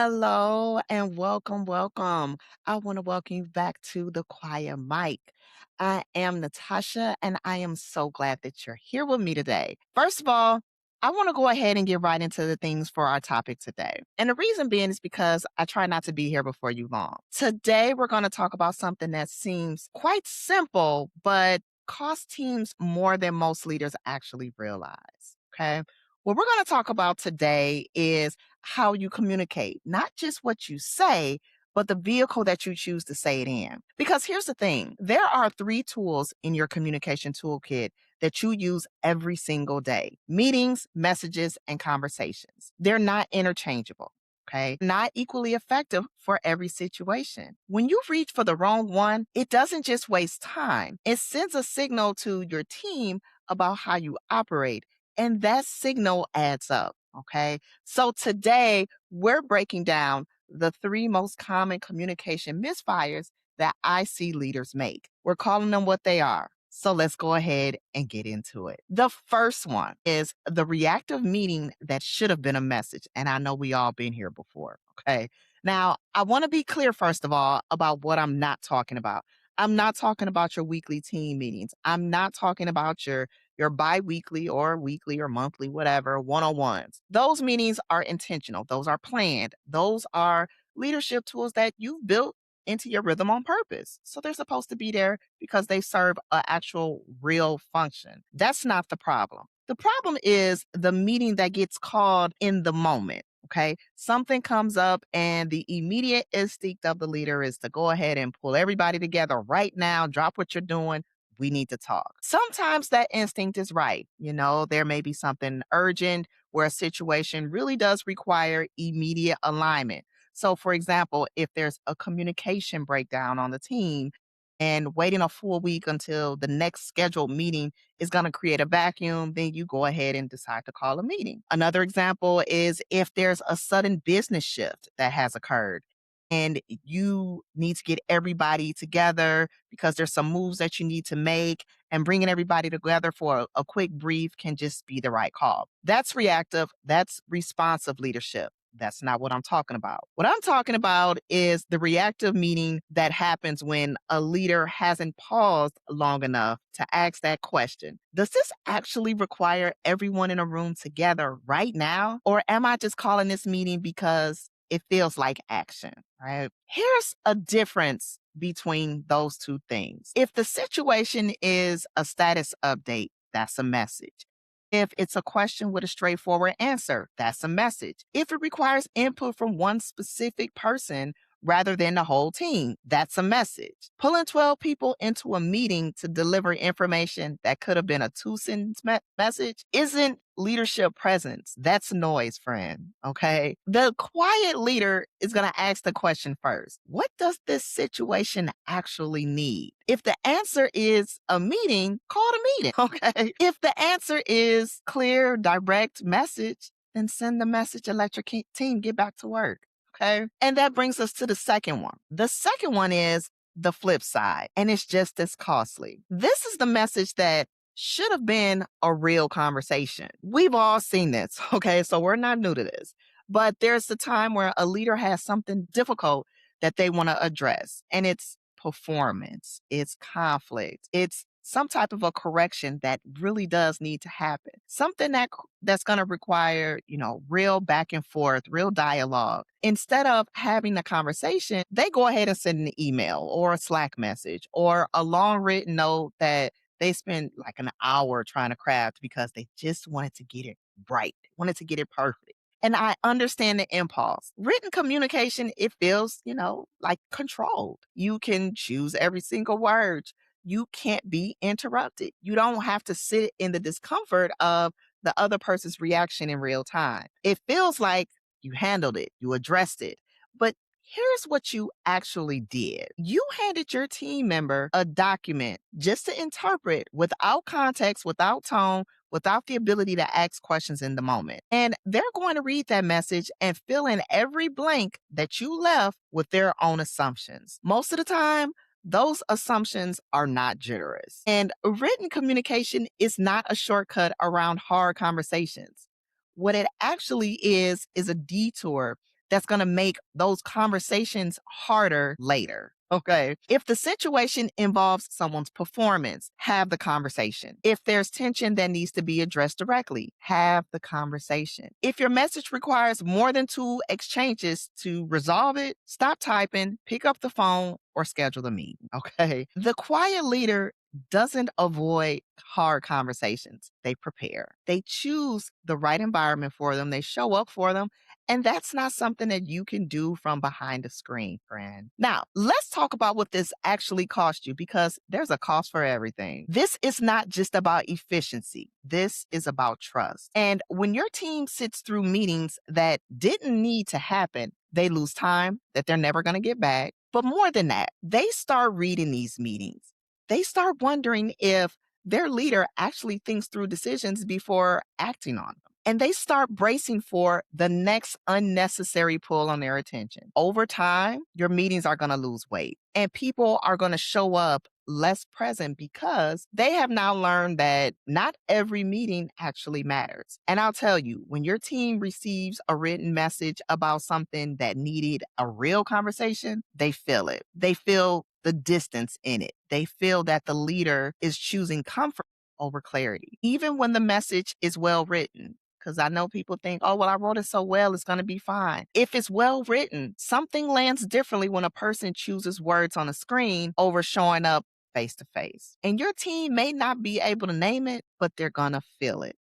Hello and welcome, welcome. I want to welcome you back to the Quiet Mic. I am Natasha and I am so glad that you're here with me today. First of all, I want to go ahead and get right into the things for our topic today. And the reason being is because I try not to be here before you long. Today, we're going to talk about something that seems quite simple, but costs teams more than most leaders actually realize. Okay. What we're going to talk about today is how you communicate, not just what you say, but the vehicle that you choose to say it in. Because here's the thing there are three tools in your communication toolkit that you use every single day: meetings, messages, and conversations. They're not interchangeable. Okay. Not equally effective for every situation. When you reach for the wrong one, it doesn't just waste time. It sends a signal to your team about how you operate. And that signal adds up. Okay. So today we're breaking down the three most common communication misfires that I see leaders make. We're calling them what they are. So let's go ahead and get into it. The first one is the reactive meaning that should have been a message. And I know we all been here before. Okay. Now, I want to be clear, first of all, about what I'm not talking about. I'm not talking about your weekly team meetings. I'm not talking about your bi-weekly or weekly or monthly, whatever, one-on-ones. Those meetings are intentional. Those are planned. Those are leadership tools that you've built into your rhythm on purpose. So they're supposed to be there because they serve an actual real function. That's not the problem. The problem is the meeting that gets called in the moment. Okay. Something comes up, and the immediate instinct of the leader is to go ahead and pull everybody together right now, drop what you're doing. We need to talk. Sometimes that instinct is right. There may be something urgent where a situation really does require immediate alignment. So, for example, if there's a communication breakdown on the team and waiting a full week until the next scheduled meeting is going to create a vacuum, then you go ahead and decide to call a meeting. Another example is if there's a sudden business shift that has occurred and you need to get everybody together because there's some moves that you need to make, and bringing everybody together for a quick brief can just be the right call. That's reactive. That's responsive leadership. That's not what I'm talking about. What I'm talking about is the reactive meeting that happens when a leader hasn't paused long enough to ask that question. Does this actually require everyone in a room together right now? Or am I just calling this meeting because it feels like action, right? Here's a difference between those two things. If the situation is a status update, that's a message. If it's a question with a straightforward answer, that's a message. If it requires input from one specific person rather than the whole team, that's a message. Pulling 12 people into a meeting to deliver information that could have been a two-sentence message isn't leadership presence. That's noise, friend. Okay. The quiet leader is going to ask the question first: what does this situation actually need? If the answer is a meeting, call the meeting. Okay. If the answer is clear, direct message, then send the message and let your team get back to work. Okay. And that brings us to the second one. The second one is the flip side, and it's just as costly. This is the message that should have been a real conversation. We've all seen this. Okay. So we're not new to this, but there's the time where a leader has something difficult that they want to address, and it's performance, it's conflict, it's some type of a correction that really does need to happen. Something that's going to require, real back and forth, real dialogue. Instead of having the conversation, they go ahead and send an email or a Slack message or a long written note that they spend like an hour trying to craft because they just wanted to get it right, wanted to get it perfect. And I understand the impulse. Written communication, it feels, like controlled. You can choose every single word. You can't be interrupted. You don't have to sit in the discomfort of the other person's reaction in real time. It feels like you handled it, you addressed it. But here's what you actually did: you handed your team member a document just to interpret without context, without tone, without the ability to ask questions in the moment. And they're going to read that message and fill in every blank that you left with their own assumptions. Most of the time, those assumptions are not generous. And written communication is not a shortcut around hard conversations. What it actually is a detour that's going to make those conversations harder later. Okay. If the situation involves someone's performance, have the conversation. If there's tension that needs to be addressed directly, have the conversation. If your message requires more than two exchanges to resolve it, stop typing, pick up the phone, or schedule a meeting. Okay. The quiet leader doesn't avoid hard conversations. They prepare. They choose the right environment for them. They show up for them. And that's not something that you can do from behind a screen, friend. Now, let's talk about what this actually cost you because there's a cost for everything. This is not just about efficiency. This is about trust. And when your team sits through meetings that didn't need to happen, they lose time that they're never going to get back. But more than that, they start reading these meetings. They start wondering if their leader actually thinks through decisions before acting on them. And they start bracing for the next unnecessary pull on their attention. Over time, your meetings are going to lose weight and people are going to show up less present because they have now learned that not every meeting actually matters. And I'll tell you, when your team receives a written message about something that needed a real conversation, they feel it. They feel the distance in it. They feel that the leader is choosing comfort over clarity, even when the message is well written. Because I know people think, oh, well, I wrote it so well, it's going to be fine. If it's well written, something lands differently when a person chooses words on a screen over showing up face to face. And your team may not be able to name it, but they're going to feel it.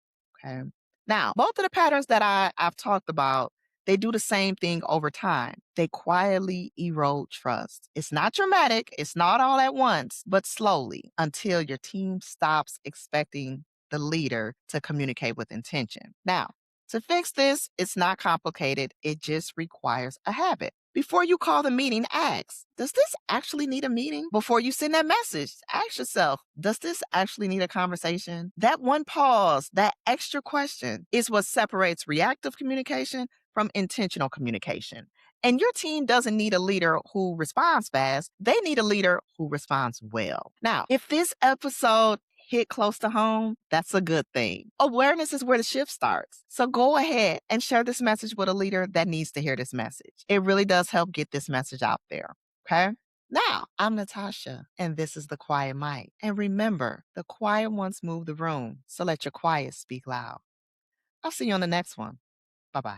Okay. Now, both of the patterns that I've talked about, they do the same thing over time. They quietly erode trust. It's not dramatic, it's not all at once, but slowly until your team stops expecting the leader to communicate with intention. Now, to fix this, it's not complicated. It just requires a habit. Before you call the meeting, ask, does this actually need a meeting? Before you send that message, ask yourself, does this actually need a conversation? That one pause, that extra question is what separates reactive communication from intentional communication. And your team doesn't need a leader who responds fast. They need a leader who responds well. Now, if this episode hit close to home, that's a good thing. Awareness is where the shift starts. So go ahead and share this message with a leader that needs to hear this message. It really does help get this message out there. Okay? Now, I'm Natasha, and this is The Quiet Mic. And remember, the quiet ones move the room, so let your quiet speak loud. I'll see you on the next one. Bye bye.